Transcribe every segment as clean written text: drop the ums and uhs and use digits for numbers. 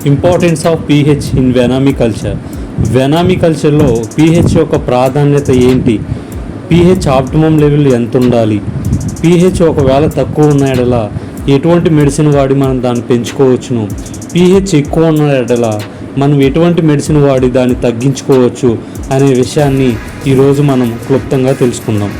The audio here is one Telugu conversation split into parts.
Importance of pH in vannamei culture. Vannamei కల్చర్లో pH యొక్క ప్రాధాన్యత ఏంటి? pH ఆప్టిమం లెవెల్ ఎంత ఉండాలి? pH ఒకవేళ తక్కువ ఉన్న ఎడల ఎటువంటి మెడిసిన్ వాడి మనం దాన్ని పెంచుకోవచ్చును? pH ఎక్కువ ఉన్న ఎడల మనం ఎటువంటి మెడిసిన్ వాడి దాన్ని తగ్గించుకోవచ్చు అనే విషయాన్ని ఈరోజు మనం క్లుప్తంగా తెలుసుకుందాం.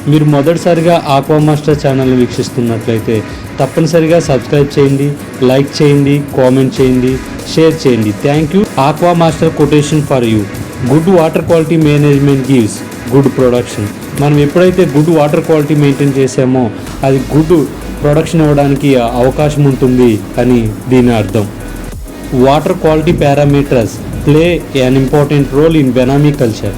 మీరు మొదటిసారిగా ఆక్వా మాస్టర్ ఛానల్ని వీక్షిస్తున్నట్లయితే తప్పనిసరిగా సబ్స్క్రైబ్ చేయండి, లైక్ చేయండి, కామెంట్ చేయండి, షేర్ చేయండి. Thank you. Aqua master quotation for you. Good water quality management gives good production. మనం ఎప్పుడైతే గుడ్ వాటర్ క్వాలిటీ మెయింటైన్ చేసామో అది గుడ్ ప్రొడక్షన్ ఇవ్వడానికి అవకాశం ఉంటుంది అని దీని అర్థం. Water quality parameters play an important role in vannamei culture.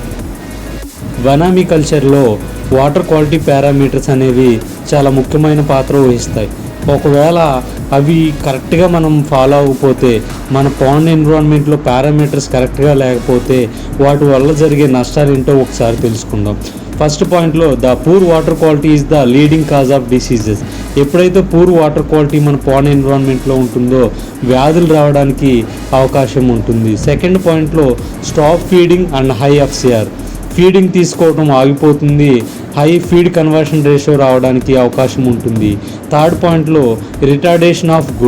Vannamei కల్చర్లో వాటర్ క్వాలిటీ పారామీటర్స్ అనేవి చాలా ముఖ్యమైన పాత్ర వహిస్తాయి. ఒకవేళ అవి కరెక్ట్గా మనం ఫాలో అవ్వకపోతే, మన పాండ్ ఎన్విరాన్మెంట్లో పారామీటర్స్ కరెక్ట్గా లేకపోతే వాటి వల్ల జరిగే నష్టాలు ఏంటో ఒకసారి తెలుసుకుందాం. ఫస్ట్ పాయింట్లో the poor water quality is the leading cause of diseases. ఎప్పుడైతే పూర్ వాటర్ క్వాలిటీ మన పాండ్ ఎన్విరాన్మెంట్లో ఉంటుందో వ్యాధులు రావడానికి అవకాశం ఉంటుంది. సెకండ్ పాయింట్లో stop feeding and high FCR. Feeding తీసుకోవడం ఆగిపోతుంది, హై ఫీడ్ కన్వర్షన్ రేషియో రావడానికి అవకాశం ఉంటుంది. థర్డ్ పాయింట్లో రిటార్డేషన్ ఆఫ్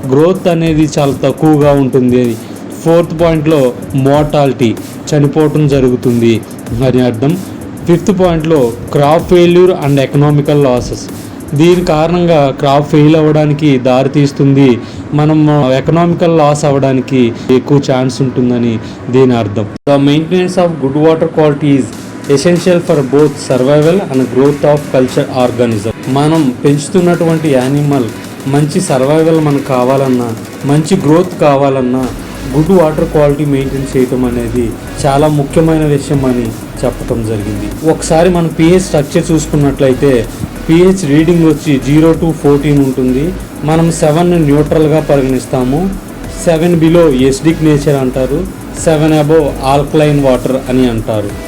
గ్రోత్ అనేది చాలా తక్కువగా ఉంటుంది. ఫోర్త్ పాయింట్లో మోర్టాలిటీ, చనిపోవటం జరుగుతుంది అని అర్థం. ఫిఫ్త్ పాయింట్లో crop failure and economical losses. దీని కారణంగా క్రాప్ ఫెయిల్ అవ్వడానికి దారితీస్తుంది, మనం ఎకనామికల్ లాస్ అవ్వడానికి ఎక్కువ ఛాన్స్ ఉంటుందని దీని అర్థం. The maintenance of good water quality is essential for both survival and growth of culture organism. మనం పెంచుతున్నటువంటి యానిమల్ మంచి సర్వైవల్ మనకు కావాలన్నా, మంచి గ్రోత్ కావాలన్నా గుడ్ వాటర్ క్వాలిటీ మెయింటైన్ చేయటం అనేది చాలా ముఖ్యమైన విషయం అని చెప్పటం జరిగింది. ఒకసారి మనం pH స్ట్రక్చర్ చూసుకున్నట్లయితే pH రీడింగ్ వచ్చి 0 to 14 ఉంటుంది. మనం 7 న్యూట్రల్గా పరిగణిస్తాము. 7 బిలో ఎసిడిక్ నేచర్ అంటారు, 7 అబోవ్ ఆల్కలైన్ వాటర్ అని అంటారు.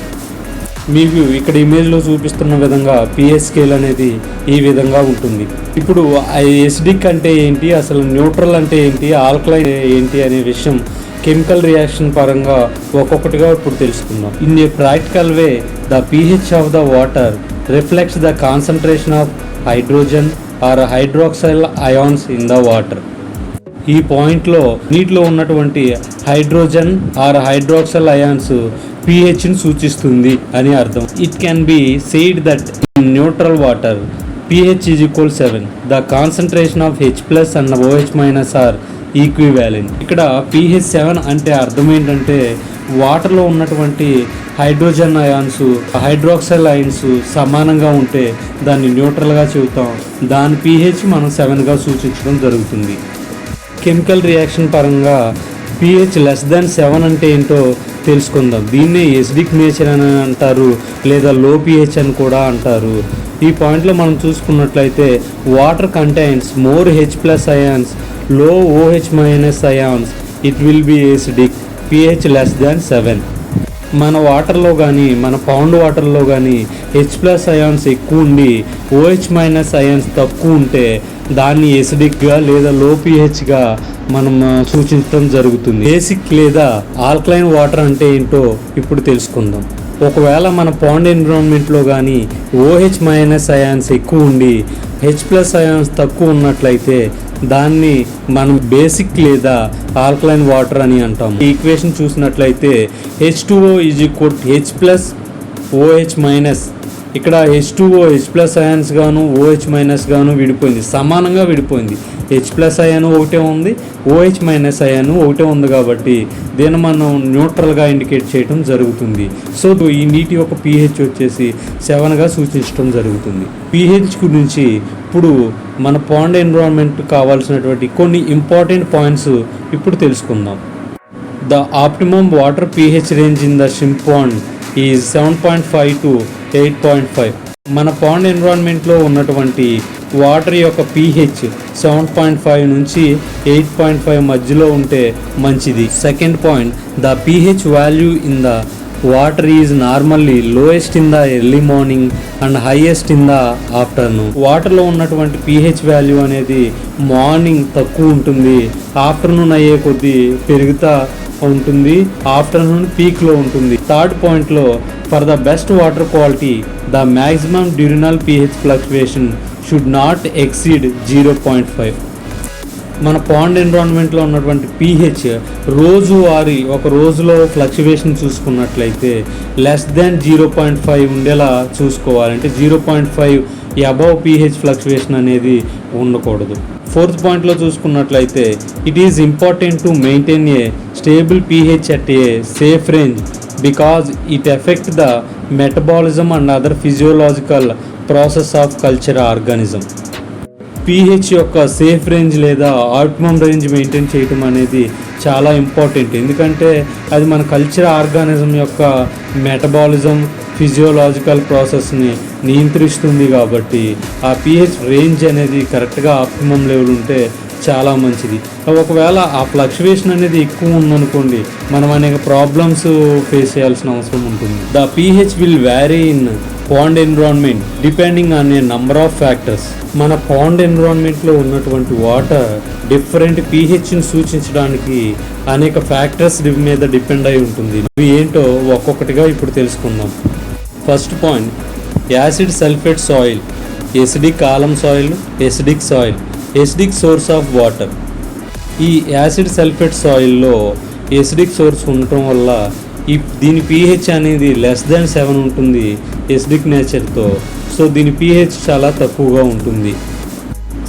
మీకు ఇక్కడ ఇమేజ్లో చూపిస్తున్న విధంగా pH స్కేల్ అనేది ఈ విధంగా ఉంటుంది. ఇప్పుడు ఎసిడిక్ అంటే ఏంటి, అసలు న్యూట్రల్ అంటే ఏంటి, ఆల్కలైన్ ఏంటి అనే విషయం కెమికల్ రియాక్షన్ పరంగా ఒక్కొక్కటిగా ఇప్పుడు తెలుసుకుందాం. In a practical way the pH of the water reflects the concentration of hydrogen or hydroxyl ions in the water. ఈ పాయింట్లో నీటిలో ఉన్నటువంటి హైడ్రోజన్ ఆర్ హైడ్రాక్సైల్ అయాన్స్ pHని సూచిస్తుంది అని అర్థం. It can be said that in neutral water pH is equal 7. The concentration of H+ and OH- are equivalent. ఇక్కడ pH 7 అంటే అర్థం ఏంటంటే వాటర్లో ఉన్నటువంటి హైడ్రోజన్ అయాన్స్, హైడ్రాక్సైల్ అయాన్స్ సమానంగా ఉంటే దాన్ని న్యూట్రల్గా చెబుతాం. దాని pH మనం 7గా సూచించడం జరుగుతుంది. కెమికల్ రియాక్షన్ పరంగా pH లెస్ దాన్ 7 అంటే ఏంటో తెలుసుకుందాం. దీన్నే ఎసిడిక్ నేచర్ అని అంటారు, లేదా లో pH అని కూడా అంటారు. ఈ పాయింట్లో మనం చూసుకున్నట్లయితే water contains more H+ ions, లో OH- ions, it will be acidic. pH less than 7. మన వాటర్లో కానీ, మన పౌండ్ వాటర్లో కానీ H+ అయాన్స్ ఎక్కువ ఉండి OH- అయాన్స్ తక్కువ ఉంటే దాన్ని ఎసిడిక్గా లేదా లో pHగా మనం సూచించడం జరుగుతుంది. బేసిక్ లేదా ఆల్కలైన్ వాటర్ అంటే ఏంటో ఇప్పుడు తెలుసుకుందాం. ఒకవేళ మన పాండ్ ఎన్విరాన్మెంట్లో కానీ OH- అయాన్స్ ఎక్కువ ఉండి H+ అయాన్స్ తక్కువ ఉన్నట్లయితే దాన్ని మనం బేసిక్ లేదా ఆల్కలైన్ వాటర్ అని అంటాము. ఈ ఈక్వేషన్ చూసినట్లయితే H2O is equal H+ OH-. ఇక్కడ H2O H+ అయాన్స్ గాను OH- గాను విడిపోయింది, సమానంగా విడిపోయింది. H+ అయాను ఒకటే ఉంది, OH- అయాను ఒకటే ఉంది కాబట్టి దీన్ని మనం న్యూట్రల్గా ఇండికేట్ చేయడం జరుగుతుంది. సో ఈ నీటి యొక్క pH వచ్చేసి 7గా సూచించడం జరుగుతుంది. pH గురించి ఇప్పుడు మన పాండ్ ఎన్విరాన్మెంట్ కావాల్సినటువంటి కొన్ని ఇంపార్టెంట్ పాయింట్స్ ఇప్పుడు తెలుసుకుందాం. The optimum water pH range in the shrimp pond is 7.5 to 8.5. మన పాండ్ ఎన్విరాన్మెంట్లో ఉన్నటువంటి వాటర్ యొక్క pH 7.5 నుంచి 8.5 మధ్యలో ఉంటే మంచిది. Second point, the pH value in the water is normally lowest in the early morning and highest in the afternoon. వాటర్లో ఉన్నటువంటి pH వాల్యూ అనేది మార్నింగ్ తక్కువ ఉంటుంది, ఆఫ్టర్నూన్ అయ్యే కొద్దీ పెరుగుతా ఉంటుంది, ఆఫ్టర్నూన్ పీక్లో ఉంటుంది. థర్డ్ పాయింట్లో for the best water quality the maximum diurnal pH fluctuation should not exceed 0.5. మన పాండ్ ఎన్విరాన్మెంట్లో ఉన్నటువంటి pH రోజువారీ ఒక రోజులో ఫ్లక్చువేషన్ చూసుకున్నట్లయితే లెస్ దాన్ 0.5 ఉండేలా చూసుకోవాలి. అంటే 0.5 అబవ్ pH ఫ్లక్చువేషన్ అనేది ఉండకూడదు. ఫోర్త్ పాయింట్లో చూసుకున్నట్లయితే it is important to maintain a stable pH at a safe range because it effect the metabolism and other physiological process of culture organism. pH యొక్క సేఫ్ రేంజ్ లేదా ఆప్టిమమ్ రేంజ్ మెయింటైన్ చేయటం అనేది చాలా ఇంపార్టెంట్. ఎందుకంటే అది మన కల్చర్ ఆర్గానిజం యొక్క మెటబాలిజం ఫిజియోలాజికల్ ప్రాసెస్ని నియంత్రిస్తుంది. కాబట్టి ఆ pH రేంజ్ అనేది కరెక్ట్గా ఆప్టిమమ్ లెవెల్ ఉంటే చాలా మంచిది. ఒకవేళ ఆ ఫ్లక్చువేషన్ అనేది ఎక్కువ ఉందనుకోండి, మనం అనేక ప్రాబ్లమ్స్ ఫేస్ చేయాల్సిన అవసరం ఉంటుంది. The pH will vary in pond environment depending on a number of factors. మన పాండ్ ఎన్విరాన్మెంట్లో ఉన్నటువంటి వాటర్ డిఫరెంట్ pHని సూచించడానికి అనేక ఫ్యాక్టర్స్ మీద డిపెండ్ అయి ఉంటుంది. ఇవి ఏంటో ఒక్కొక్కటిగా ఇప్పుడు తెలుసుకుందాం. First point, acid sulphate soil, acidic alum soil, acidic soil, acidic source of water. ఈ యాసిడ్ సల్ఫేట్ సాయిల్లో ఎసిడిక్ సోర్స్ ఉండటం వల్ల దీని pH అనేది లెస్ దాన్ 7 ఉంటుంది ఎసిడిక్ నేచర్తో. సో దీని pH చాలా తక్కువగా ఉంటుంది.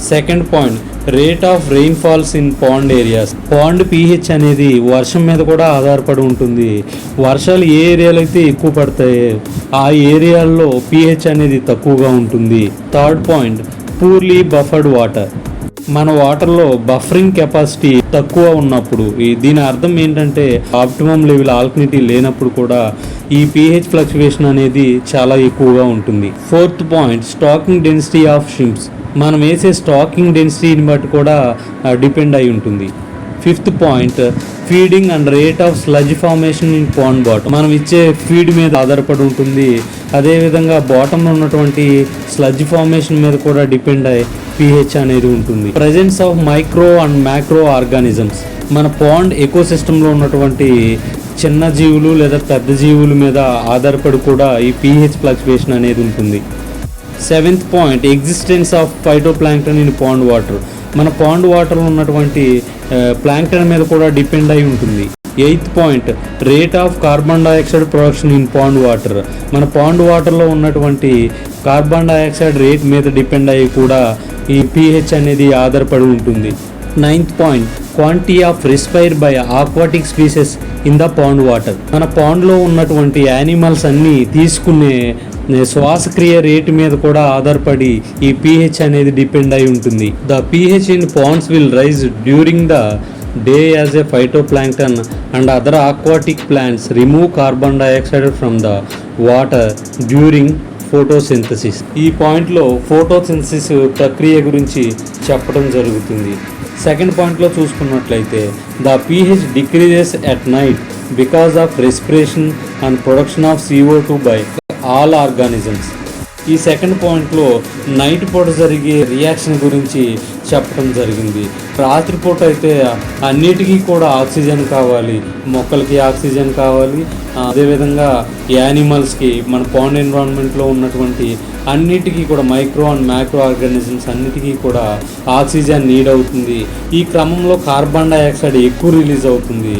Second point, rate of rain falls in pond areas. Pond pH అనేది వర్షం మీద కూడా ఆధారపడి ఉంటుంది. వర్షాలు ఏ ఏరియాలో అయితే ఎక్కువ పడతాయో ఆ ఏరియాల్లో pH అనేది తక్కువగా ఉంటుంది. Third point, purely buffered water. మన వాటర్లో బఫరింగ్ కెపాసిటీ తక్కువ ఉన్నప్పుడు దీని అర్థం ఏంటంటే ఆప్టిమమ్ లెవెల్ ఆల్కలినిటీ లేనప్పుడు కూడా ఈ pH ఫ్లక్చువేషన్ అనేది చాలా ఎక్కువగా ఉంటుంది. Fourth point, stocking density of shrimps. మనం వేసే స్టాకింగ్ డెన్సిటీని బట్టి కూడా డిపెండ్ అయి ఉంటుంది. Fifth point, feeding and rate of sludge formation in pond bottom. మనం ఇచ్చే ఫీడ్ మీద ఆధారపడి ఉంటుంది. అదేవిధంగా బాటంలో ఉన్నటువంటి స్లజ్ ఫార్మేషన్ మీద కూడా డిపెండ్ అయ్యి pH అనేది ఉంటుంది. Presence of micro and macro organisms. మన పాండ్ ఎకోసిస్టంలో ఉన్నటువంటి చిన్న జీవులు లేదా పెద్ద జీవుల మీద ఆధారపడి కూడా ఈ pH ఫ్లక్చువేషన్ అనేది ఉంటుంది. Seventh point, existence of phytoplankton in pond water. మన పాండ్ వాటర్లో ఉన్నటువంటి ప్లాంక్టన్ మీద కూడా డిపెండ్ అయి ఉంటుంది. Eighth point, rate of carbon dioxide production in pond water. మన పాండ్ వాటర్లో ఉన్నటువంటి కార్బన్ డైఆక్సైడ్ రేట్ మీద డిపెండ్ అయ్యి కూడా ఈ pH అనేది ఆధారపడి ఉంటుంది. Ninth point, quantity of respire by aquatic species in the pond water. మన పాండ్లో ఉన్నటువంటి యానిమల్స్ అన్నీ తీసుకునే శ్వాసక్రియ రేటు మీద కూడా ఆధారపడి ఈ pH అనేది డిపెండ్ అయి ఉంటుంది. The pH in ponds will rise during the day as a phytoplankton and other aquatic plants remove carbon dioxide from the water during photosynthesis. ఈ పాయింట్లో ఫోటోసింథసిస్ ప్రక్రియ గురించి చెప్పడం జరుగుతుంది. సెకండ్ పాయింట్లో చూసుకున్నట్లయితే the pH decreases at night because of respiration and production of CO2 by all organisms. ఈ సెకండ్ పాయింట్లో నైట్ పూట జరిగే రియాక్షన్ గురించి చెప్పడం జరిగింది. రాత్రిపూట అయితే అన్నిటికీ కూడా ఆక్సిజన్ కావాలి, మొక్కలకి ఆక్సిజన్ కావాలి, అదేవిధంగా యానిమల్స్కి మన పాండ్ ఎన్విరాన్మెంట్లో ఉన్నటువంటి అన్నిటికీ కూడా మైక్రో అండ్ మ్యాక్రో ఆర్గానిజమ్స్ అన్నిటికీ కూడా ఆక్సిజన్ నీడ్ అవుతుంది. ఈ క్రమంలో కార్బన్ డైఆక్సైడ్ ఎక్కువ రిలీజ్ అవుతుంది.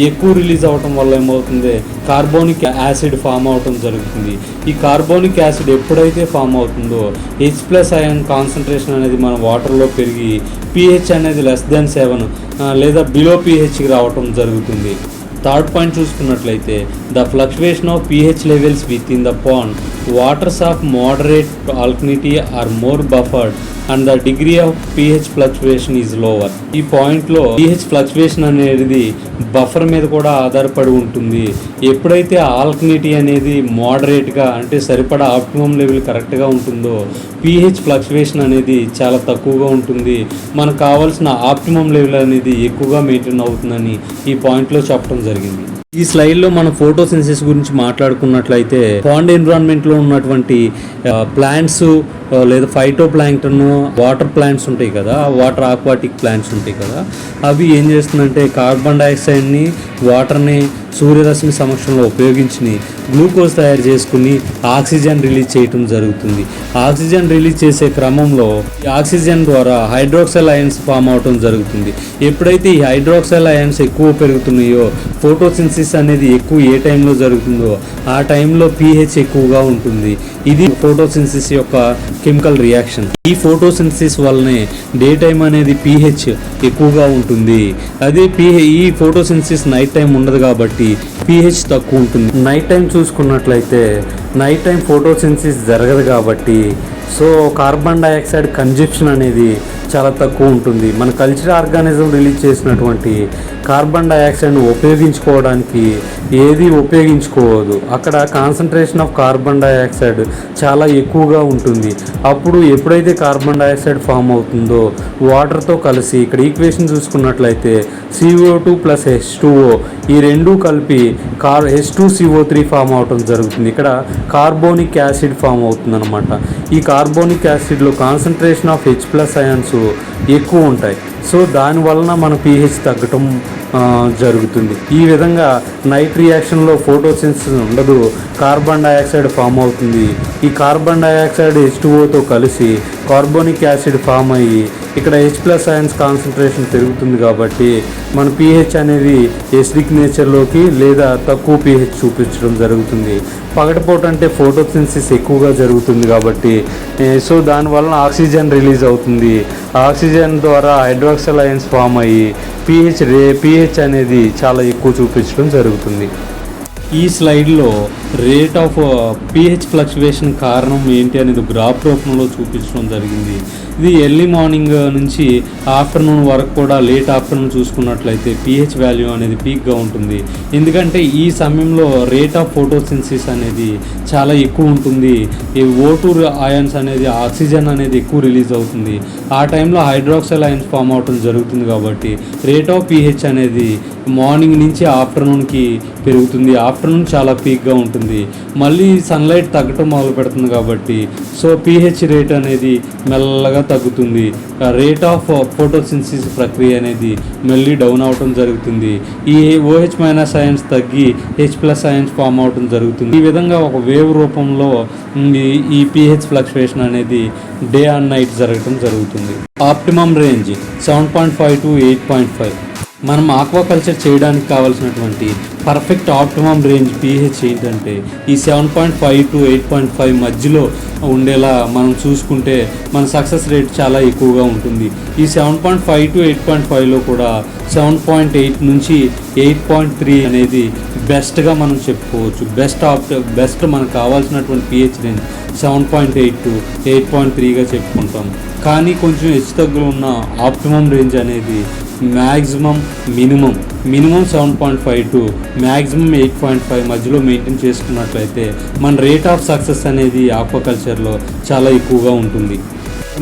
ఎక్కువ రిలీజ్ అవ్వటం వల్ల ఏమవుతుంది, కార్బోనిక్ యాసిడ్ ఫామ్ అవటం జరుగుతుంది. ఈ కార్బోనిక్ యాసిడ్ ఎప్పుడైతే ఫామ్ అవుతుందో H+ అయాన్ కాన్సన్ట్రేషన్ అనేది మన వాటర్లో పెరిగి pH అనేది లెస్ దాన్ 7 లేదా బిలో pHకి రావటం జరుగుతుంది. థర్డ్ పాయింట్ చూసుకున్నట్లయితే the fluctuation of pH levels with in the pond waters of moderate alkalinity are more buffered and the degree of pH fluctuation is lower. ఈ పాయింట్లో pH ఫ్లక్చువేషన్ అనేది బఫర్ మీద కూడా ఆధారపడి ఉంటుంది. ఎప్పుడైతే ఆల్కలినిటీ అనేది మోడరేట్గా అంటే సరిపడా ఆప్టిమమ్ లెవెల్ కరెక్ట్గా ఉంటుందో pH ఫ్లక్చువేషన్ అనేది చాలా తక్కువగా ఉంటుంది. మనకు కావాల్సిన ఆప్టిమమ్ లెవెల్ అనేది ఎక్కువగా మెయింటైన్ అవుతుందని ఈ పాయింట్లో చెప్పడం జరిగింది. ఈ స్లైడ్లో మనం ఫోటోసింథసిస్ గురించి మాట్లాడుకున్నట్లయితే పాండ్ ఎన్విరాన్మెంట్లో ఉన్నటువంటి ప్లాంట్స్ లేదా ఫైటో ప్లాంక్టన్, వాటర్ ప్లాంట్స్ ఉంటాయి కదా, వాటర్ ఆక్వాటిక్ ప్లాంట్స్ ఉంటాయి కదా, అవి ఏం చేస్తుందంటే కార్బన్ డైఆక్సైడ్ని, వాటర్ని సూర్యరశ్మి సమక్షంలో ఉపయోగించి గ్లూకోజ్ తయారు చేసుకుని ఆక్సిజన్ రిలీజ్ చేయటం జరుగుతుంది. ఆక్సిజన్ రిలీజ్ చేసే క్రమంలో ఈ ఆక్సిజన్ ద్వారా హైడ్రాక్సైల్ అయాన్స్ ఫామ్ అవటం జరుగుతుంది. ఎప్పుడైతే ఈ హైడ్రాక్సైల్ అయాన్స్ ఎక్కువ పెరుగుతున్నాయో, ఫోటోసింథసిస్ అనేది ఎక్కువ ఏ టైంలో జరుగుతుందో ఆ టైంలో pH ఎక్కువగా ఉంటుంది. ఇది ఫోటోసింథసిస్ యొక్క కెమికల్ రియాక్షన్. ఈ ఫోటోసింథసిస్ వల్లనే డే టైం అనేది pH ఎక్కువగా ఉంటుంది. అదే ఈ ఫోటోసింథసిస్ నైట్ టైం ఉండదు కాబట్టి pH తక్కువ ఉంటుంది. నైట్ టైం చూసుకున్నట్లయితే నైట్ టైం ఫోటోసింథసిస్ జరగదు కాబట్టి సో కార్బన్ డైఆక్సైడ్ కన్జప్షన్ అనేది చాలా తక్కువ ఉంటుంది. మన కల్చర్ ఆర్గానిజం రిలీజ్ చేసినటువంటి కార్బన్ డైఆక్సైడ్ను ఉపయోగించుకోవడానికి ఏది ఉపయోగించుకోవద్దు. అక్కడ కాన్సన్ట్రేషన్ ఆఫ్ కార్బన్ డైఆక్సైడ్ చాలా ఎక్కువగా ఉంటుంది. అప్పుడు ఎప్పుడైతే కార్బన్ డైఆక్సైడ్ ఫామ్ అవుతుందో వాటర్తో కలిసి ఇక్కడ ఈక్వేషన్ చూసుకున్నట్లయితే CO2 + H2O ఈ రెండూ కలిపి H2CO3 ఫామ్ అవటం జరుగుతుంది. ఇక్కడ కార్బోనిక్ యాసిడ్ ఫామ్ అవుతుంది అనమాట. ఈ కార్బోనిక్ యాసిడ్లో కాన్సన్ట్రేషన్ ఆఫ్ H+ అయాన్స్ ఎక్కువ ఉంటాయి. సో దానివలన మన pH తగ్గటం జరుగుతుంది. ఈ విధంగా నైట్ రియాక్షన్లో ఫోటోసింథసిస్ ఉండదు, కార్బన్ డైఆక్సైడ్ ఫామ్ అవుతుంది. ఈ కార్బన్ డైఆక్సైడ్ H2Oతో కలిసి కార్బోనిక్ యాసిడ్ ఫామ్ అయ్యి ఇక్కడ H+ అయాన్స్ కాన్సన్ట్రేషన్ పెరుగుతుంది కాబట్టి మన pH అనేది ఎసిడిక్ నేచర్లోకి లేదా తక్కువ pH చూపించడం జరుగుతుంది. పగటిపూట అంటే ఫోటోసింథసిస్ ఎక్కువగా జరుగుతుంది కాబట్టి సో దానివల్ల ఆక్సిజన్ రిలీజ్ అవుతుంది. ఆక్సిజన్ ద్వారా హైడ్రాక్సైల్ అయాన్స్ ఫామ్ అయ్యి pH అనేది చాలా ఎక్కువ చూపించడం జరుగుతుంది. ఈ స్లైడ్లో రేట్ ఆఫ్ pH ఫ్లక్చువేషన్ కారణం ఏంటి అనేది గ్రాఫ్ రూపంలో చూపించడం జరిగింది. ఇది ఎర్లీ మార్నింగ్ నుంచి ఆఫ్టర్నూన్ వరకు కూడా లేట్ ఆఫ్టర్నూన్ చూసుకున్నట్లయితే pH వాల్యూ అనేది పీక్గా ఉంటుంది. ఎందుకంటే ఈ సమయంలో రేట్ ఆఫ్ ఫోటోసింథసిస్ అనేది చాలా ఎక్కువ ఉంటుంది. ఈ O2 అయాన్స్ అనేది ఆక్సిజన్ అనేది ఎక్కువ రిలీజ్ అవుతుంది. ఆ టైంలో హైడ్రాక్సైల్ అయాన్స్ ఫామ్ అవటం జరుగుతుంది కాబట్టి రేట్ ఆఫ్ pH అనేది మార్నింగ్ నుంచి ఆఫ్టర్నూన్కి పెరుగుతుంది. ఆఫ్టర్నూన్ చాలా పీక్గా ఉంటుంది. మళ్ళీ సన్లైట్ తగ్గటం మొదలు పెడుతుంది కాబట్టి సో pH రేట్ అనేది మెల్లగా తగ్గుతుంది. రేట్ ఆఫ్ ఫోటోసింథసిస్ ప్రక్రియ అనేది మళ్ళీ డౌన్ అవటం జరుగుతుంది. ఈ OH- అయాన్స్ తగ్గి H+ అయాన్స్ ఫామ్ అవటం జరుగుతుంది. ఈ విధంగా ఒక వేవ్ రూపంలో ఈ pH ఫ్లక్చువేషన్ అనేది డే అండ్ నైట్ జరగటం జరుగుతుంది. Optimum range 7.5 to 8.5. మనం ఆక్వాకల్చర్ చేయడానికి కావాల్సినటువంటి పర్ఫెక్ట్ ఆప్టిమమ్ రేంజ్ pH ఏంటంటే ఈ 7.5 to 8.5 మధ్యలో ఉండేలా మనం చూసుకుంటే మన సక్సెస్ రేట్ చాలా ఎక్కువగా ఉంటుంది. ఈ 7.5 to 8.5లో కూడా 7.8 నుంచి 8.3 అనేది బెస్ట్గా మనం చెప్పుకోవచ్చు. బెస్ట్ మనకు కావాల్సినటువంటి pH రేంజ్ 7.8 to 8.3గా చెప్పుకుంటాం. కానీ కొంచెం హెచ్చు తగ్గులు ఉన్న ఆప్టిమమ్ రేంజ్ అనేది మినిమం 7.5 to మ్యాక్సిమం 8.5 మధ్యలో మెయింటైన్ చేసుకున్నట్లయితే మన రేట్ ఆఫ్ సక్సెస్ అనేది ఆక్వాకల్చర్లో చాలా ఎక్కువగా ఉంటుంది.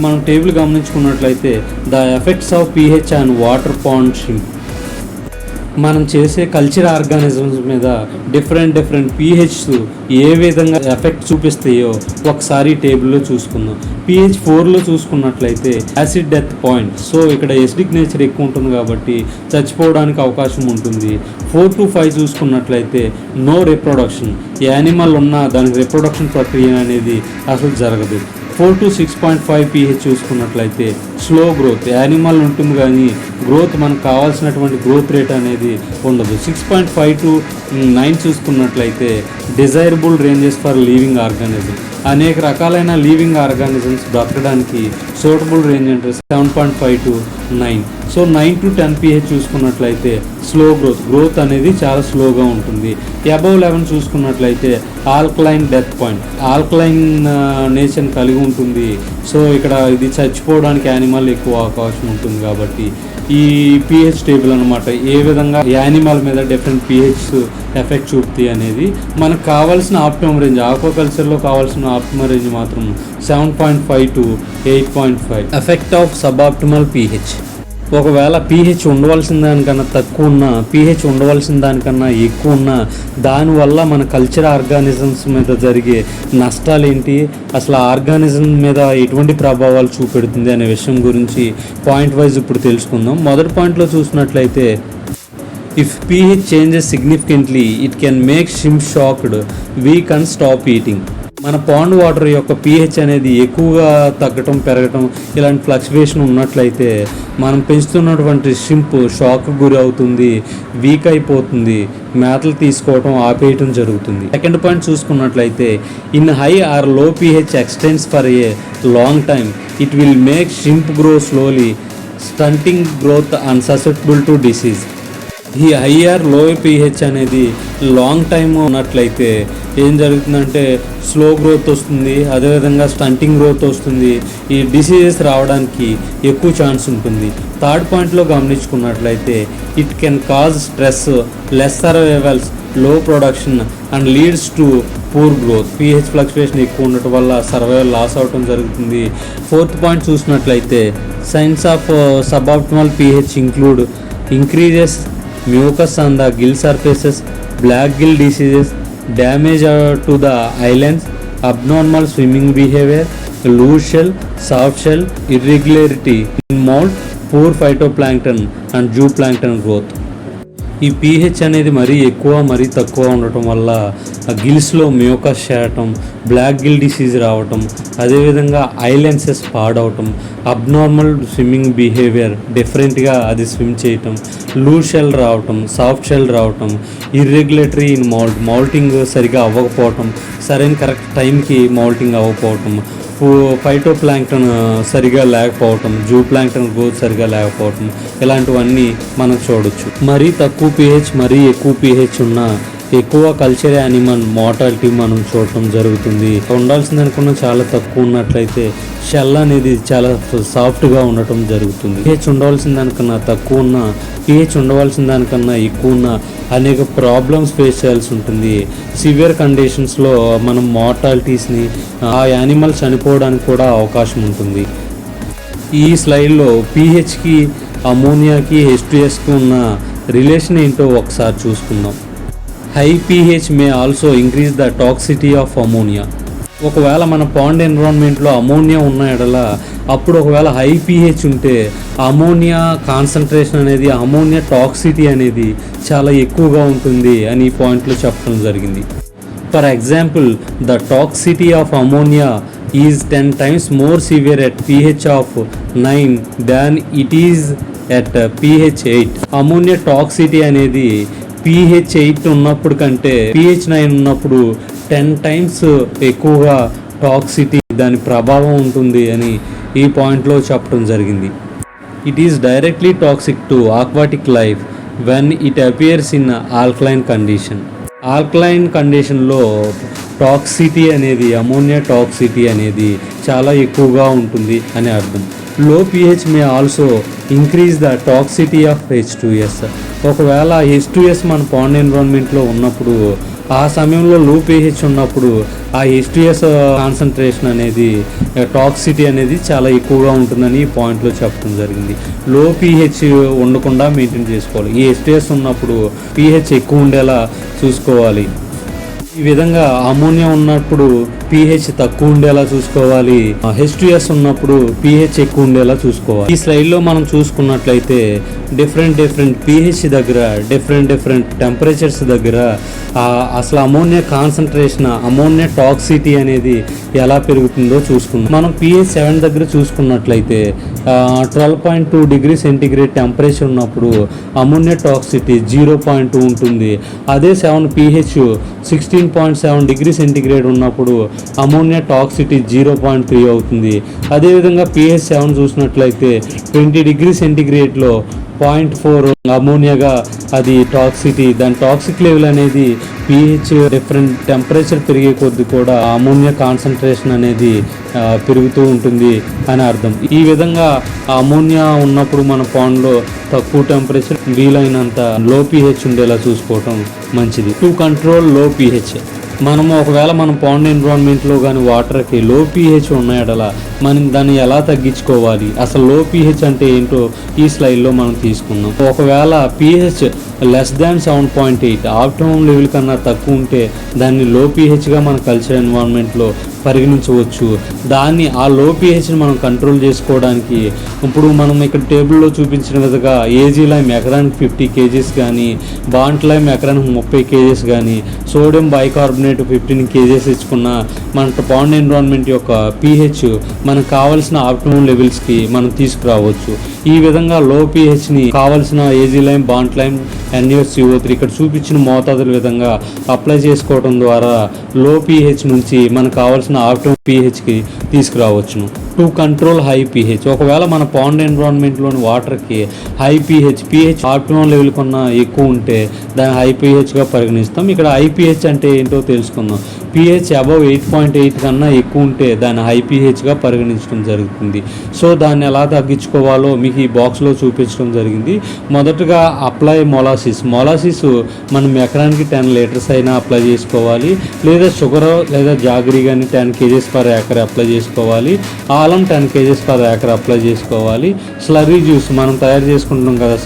మనం టేబుల్ గమనించుకున్నట్లయితే the effects of pH and water pond shrimp. మనం చేసే కల్చర్ ఆర్గానిజమ్స్ మీద డిఫరెంట్ pHs ఏ విధంగా ఎఫెక్ట్ చూపిస్తాయో ఒకసారి టేబుల్లో చూసుకుందాం. pH 4లో చూసుకున్నట్లయితే యాసిడ్ డెత్ పాయింట్. సో ఇక్కడ ఎసిడిక్ నేచర్ ఎక్కువ ఉంటుంది కాబట్టి చచ్చిపోవడానికి అవకాశం ఉంటుంది. 4 to 5 చూసుకున్నట్లయితే నో రిప్రొడక్షన్. యానిమల్ ఉన్నా దానికి రిప్రొడక్షన్ ప్రక్రియ అనేది అసలు జరగదు. 4 to 6.5 pH చూసుకున్నట్లయితే స్లో గ్రోత్. యానిమల్ ఉంటుంది కానీ గ్రోత్ మనకు కావాల్సినటువంటి గ్రోత్ రేట్ అనేది ఉండదు. 6.5 to 9 చూసుకున్నట్లయితే desirable ranges for living organism. అనేక రకాలైన లివింగ్ ఆర్గానిజమ్స్ బ్రతకడానికి సూటబుల్ రేంజ్ అంటే 7.5 to 9. సో 9 to 10 pH చూసుకున్నట్లయితే స్లో గ్రోత్ అనేది చాలా స్లోగా ఉంటుంది. అబవ్ 11 చూసుకున్నట్లయితే alkaline death point. Alkaline nature కలిగి ఉంటుంది. సో ఇక్కడ ఇది చచ్చిపోవడానికి యానిమల్ ఎక్కువ అవకాశం ఉంటుంది కాబట్టి ఈ pH టేబుల్ అనమాట ఏ విధంగా యానిమల్ మీద డిఫరెంట్ pH ఎఫెక్ట్ చూపుతాయి అనేది మనకు కావాల్సిన ఆప్టిమమ్ రేంజ్. ఆక్వాకల్చర్లో కావాల్సిన ఆప్టిమమ్ రేంజ్ మాత్రం 7.5 to 8.5. Effect of sub optimal pH. ఒకవేళ pH ఉండవలసిన దానికన్నా తక్కువ ఉన్న, pH ఉండవలసిన దానికన్నా ఎక్కువ ఉన్న, దానివల్ల మన కల్చర్ ఆర్గానిజమ్స్ మీద జరిగే నష్టాలు ఏంటి, అసలు ఆర్గానిజం మీద ఎటువంటి ప్రభావాలు చూపెడుతుంది అనే విషయం గురించి పాయింట్ వైజ్ ఇప్పుడు తెలుసుకుందాం. మొదటి పాయింట్లో చూసినట్లయితే, if pH changes significantly, it can make shrimp shocked, weak and stop eating. మన పాండ్ వాటర్ యొక్క pH అనేది ఎక్కువగా తగ్గటం, పెరగటం, ఇలాంటి ఫ్లక్చువేషన్ ఉన్నట్లయితే మనం పెంచుతున్నటువంటి షింప్ షాక్ గురి అవుతుంది, వీక్ అయిపోతుంది, మేతలు తీసుకోవటం ఆపేయటం జరుగుతుంది. సెకండ్ పాయింట్ చూసుకున్నట్లయితే, in high or low pH extends for a long time, it will make shrimp grow slowly, stunting growth and susceptible to disease. ఈ హై ఆర్ లో pH అనేది లాంగ్ టైమ్ ఉన్నట్లయితే ఏం జరుగుతుందంటే స్లో గ్రోత్ వస్తుంది, అదేవిధంగా స్టంటింగ్ గ్రోత్ వస్తుంది, ఈ డిసీజెస్ రావడానికి ఎక్కువ ఛాన్స్ ఉంటుంది. థర్డ్ పాయింట్లో గమనించుకున్నట్లయితే, it can cause stress, less survivals, low production and leads to poor growth. pH fluctuation ఎక్కువ ఉండటం వల్ల సర్వైవల్ లాస్ అవటం జరుగుతుంది. ఫోర్త్ పాయింట్ చూసినట్లయితే, signs of suboptimal pH include increases mucus on the gill surfaces, black gill diseases, damage to the islands, abnormal swimming behavior, loose shell, soft shell, irregularity in mold, poor phytoplankton and zooplankton growth. ఈ pH అనేది మరీ ఎక్కువ మరీ తక్కువ ఉండటం వల్ల ఆ గిల్స్లో మ్యూకస్ చేరటం, బ్లాక్ గిల్ డిసీజ్ రావటం, అదేవిధంగా ఐలెన్సెస్ పాడవటం, అబ్నార్మల్ స్విమ్మింగ్ బిహేవియర్, డిఫరెంట్గా అది స్విమ్ చేయటం, లూజ్ షెల్ రావటం, సాఫ్ట్ షెల్ రావటం, ఇర్రెగ్యులేటరీ ఇన్ మౌల్టింగ్ సరిగా అవ్వకపోవటం, సరైన కరెక్ట్ టైంకి మౌల్టింగ్ అవ్వకపోవటం, ఫైటోప్లాంక్టన్ సరిగా లేకపోవటం, జూ ప్లాంక్టన్ గ్రోత్ సరిగా లేకపోవటం, ఇలాంటివన్నీ మనం చూడొచ్చు. మరీ తక్కువ pH మరీ ఎక్కువ pH ఉన్న ఎక్కువ కల్చర్ యానిమల్ మోర్టాలిటీ మనం చూడటం జరుగుతుంది. ఉండాల్సింది అనుకున్న చాలా తక్కువ ఉన్నట్లయితే షెల్ అనేది చాలా సాఫ్ట్గా ఉండటం జరుగుతుంది. pH ఉండవలసిన దానికన్నా తక్కువ ఉన్న, pH ఉండవలసిన దానికన్నా ఎక్కువ ఉన్న అనేక ప్రాబ్లమ్స్ ఫేస్ చేయాల్సి ఉంటుంది. సివియర్ కండిషన్స్లో మనం మోర్టాలిటీస్ని, ఆ యానిమల్ చనిపోవడానికి కూడా అవకాశం ఉంటుంది. ఈ స్లైడ్లో pHకి, అమోనియాకి, H2Sకి ఉన్న రిలేషన్ ఏంటో ఒకసారి చూసుకుందాం. High pH may also increase the toxicity of ammonia. ఒకవేళ మన పాండ్ ఎన్విరాన్మెంట్లో అమోనియా ఉన్న ఎడల, అప్పుడు ఒకవేళ హై pH ఉంటే అమోనియా కాన్సన్ట్రేషన్ అనేది, అమోనియా టాక్సిటీ అనేది చాలా ఎక్కువగా ఉంటుంది అని ఈ పాయింట్లో చెప్పడం జరిగింది. For example, the toxicity of ammonia is 10 times more severe at pH of 9 than it is at pH 8. Ammonia toxicity అనేది pH 8 ఉన్నప్పుడు కంటే pH 9 ఉన్నప్పుడు 10 times ఎక్కువగా టాక్సిటీ, దాని ప్రభావం ఉంటుంది అని ఈ పాయింట్లో చెప్పడం జరిగింది. It is directly toxic to aquatic life when it appears in alkaline condition. Alkaline కండిషన్లో టాక్సిటీ అనేది, అమోనియా టాక్సిటీ అనేది చాలా ఎక్కువగా ఉంటుంది అని అర్థం. లో pH may also increase the toxicity of H2S. ఒకవేళ H2S మన పాండ్ ఎన్విరాన్మెంట్లో ఉన్నప్పుడు, ఆ సమయంలో లో pH ఉన్నప్పుడు ఆ H2S కాన్సన్ట్రేషన్ అనేది, టాక్సిటీ అనేది చాలా ఎక్కువగా ఉంటుందని ఈ పాయింట్లో చెప్పడం జరిగింది. లో pH ఉండకుండా మెయింటైన్ చేసుకోవాలి. ఈ H2S ఉన్నప్పుడు pH ఎక్కువ ఉండేలా చూసుకోవాలి. ఈ విధంగా అమోనియా ఉన్నప్పుడు pH తక్కువ ఉండేలా చూసుకోవాలి, H2S ఉన్నప్పుడు pH ఎక్కువ ఉండేలా చూసుకోవాలి. ఈ స్లైడ్లో మనం చూసుకున్నట్లయితే డిఫరెంట్ pH దగ్గర, డిఫరెంట్ టెంపరేచర్స్ దగ్గర అసలు అమోనియా కాన్సన్ట్రేషన్, అమోనియా టాక్సిటీ అనేది ఎలా పెరుగుతుందో చూసుకుందాం. మనం pH 7 దగ్గర చూసుకున్నట్లయితే 12.2 degrees సెంటీగ్రేడ్ టెంపరేచర్ ఉన్నప్పుడు అమోనియా టాక్సిటీ 0.2 ఉంటుంది. అదే pH 16.7 degrees సెంటీగ్రేడ్ ఉన్నప్పుడు అమోనియా టాక్సిటీ 0.3 అవుతుంది. అదేవిధంగా pH 7 చూసినట్లయితే 20 degrees సెంటీగ్రేడ్లో 0.4 అమోనియాగా అది టాక్సిటీ. దాని టాక్సిక్ లెవెల్ అనేది pH డిఫరెంట్ టెంపరేచర్ పెరిగే కొద్ది కూడా అమోనియా కాన్సన్ట్రేషన్ అనేది పెరుగుతూ ఉంటుంది అని అర్థం. ఈ విధంగా అమోనియా ఉన్నప్పుడు మన పాండ్లో తక్కువ టెంపరేచర్, వీలైనంత లో pH ఉండేలా చూసుకోవటం మంచిది. టు కంట్రోల్ లో pH, మనము ఒకవేళ మనం పాండ్ ఎన్విరాన్మెంట్లో కానీ వాటర్కి లో pH ఉన్న ఎడల మనం దాన్ని ఎలా తగ్గించుకోవాలి, అసలు లో pH అంటే ఏంటో ఈ స్లైడ్లో మనం తీసుకుందాం. ఒకవేళ pH less than 7.8 optimum level కన్నా తక్కువ ఉంటే దాన్ని లో pHగా మన కల్చర్ ఎన్విరాన్మెంట్లో పరిగణించవచ్చు. దాన్ని ఆ లో pHని మనం కంట్రోల్ చేసుకోవడానికి ఇప్పుడు మనం ఇక్కడ టేబుల్లో చూపించిన విధంగా ఏజీ లైమ్ ఎకరానికి 50 kgs కానీ, బాంట్ లైమ్ ఎకరానికి 30 kgs కానీ, సోడియం బైకార్బోనేట్ 15 kgs ఇచ్చుకున్న మన పాండ్ ఎన్విరాన్మెంట్ యొక్క pH మనకు కావాల్సిన ఆప్టిమమ్ లెవెల్స్కి మనం తీసుకురావచ్చు. ఈ విధంగా లో pHని కావాల్సిన ఏజీ లైమ్, బాంట్ లైమ్, NaCO3 ఇక్కడ చూపించిన మోతాదుల విధంగా అప్లై చేసుకోవడం ద్వారా లో pH నుంచి మనకు కావాల్సిన ఆప్టిమమ్ pHకి తీసుకురావచ్చును. టు కంట్రోల్ హై pH ఒకవేళ మన పాండ్ ఎన్విరాన్మెంట్లోని వాటర్కి హై pH ఆప్టిమమ్ లెవెల్ కన్నా ఎక్కువ ఉంటే దాన్ని హై pHగా పరిగణిస్తాం. ఇక్కడ హై pH అంటే ఏంటో తెలుసుకుందాం. pH అబవ్ 8.8 కన్నా ఎక్కువ ఉంటే దాన్ని హై pHగా పరిగణించడం జరుగుతుంది. సో దాన్ని ఎలా తగ్గించుకోవాలో మీకు ఈ బాక్స్లో చూపించడం జరిగింది. మొదటగా అప్లై మొలాసిస్ మనం ఎకరానికి 10 లీటర్స్ అయినా అప్లై చేసుకోవాలి, లేదా షుగర్ లేదా జాగరీ కానీ 10 kgs per acre అప్లై చేసుకోవాలి. Alum 10 kgs per acre apply చేసుకోవాలి. స్లర్రీ జ్యూస్ మనం తయారు చేసుకుంటున్నాం కదా,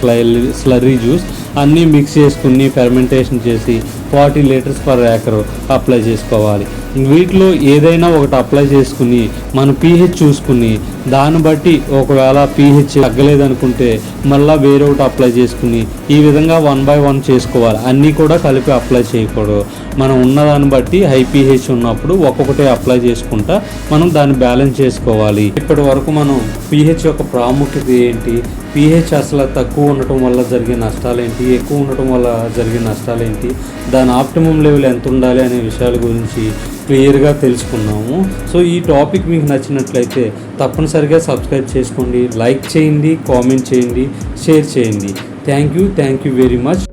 స్లర్రీ జ్యూస్ అన్నీ మిక్స్ చేసుకుని ఫెర్మెంటేషన్ చేసి 40 లీటర్స్ per acre అప్లై చేసుకోవాలి. వీటిలో ఏదైనా ఒకటి అప్లై చేసుకుని మన pH చూసుకుని దాన్ని బట్టి ఒకవేళ pH తగ్గలేదనుకుంటే మళ్ళీ వేరే ఒకటి అప్లై చేసుకుని ఈ విధంగా 1 by 1 చేసుకోవాలి. అన్నీ కూడా కలిపి అప్లై చేయకూడదు. మనం ఉన్నదాన్ని బట్టి హై pH ఉన్నప్పుడు ఒక్కొక్కటి అప్లై చేసుకుంటా మనం దాన్ని బ్యాలెన్స్ చేసుకోవాలి. ఇప్పటి వరకు మనం pH యొక్క ప్రాముఖ్యత ఏంటి, pH అసలు తక్కువ ఉండటం వల్ల జరిగే నష్టాలు ఏంటి, ఎక్కువ ఉండటం వల్ల జరిగే నష్టాలు ఏంటి, దాని ఆప్టిమమ్ లెవెల్ ఎంత ఉండాలి అనే విషయాల గురించి క్లియర్గా తెలుసుకున్నాము. సో ఈ టాపిక్ మీకు నచ్చినట్లయితే తప్పనిసరిగా సబ్స్క్రైబ్ చేసుకోండి, లైక్ చేయండి, కామెంట్ చేయండి, షేర్ చేయండి. Thank you very much.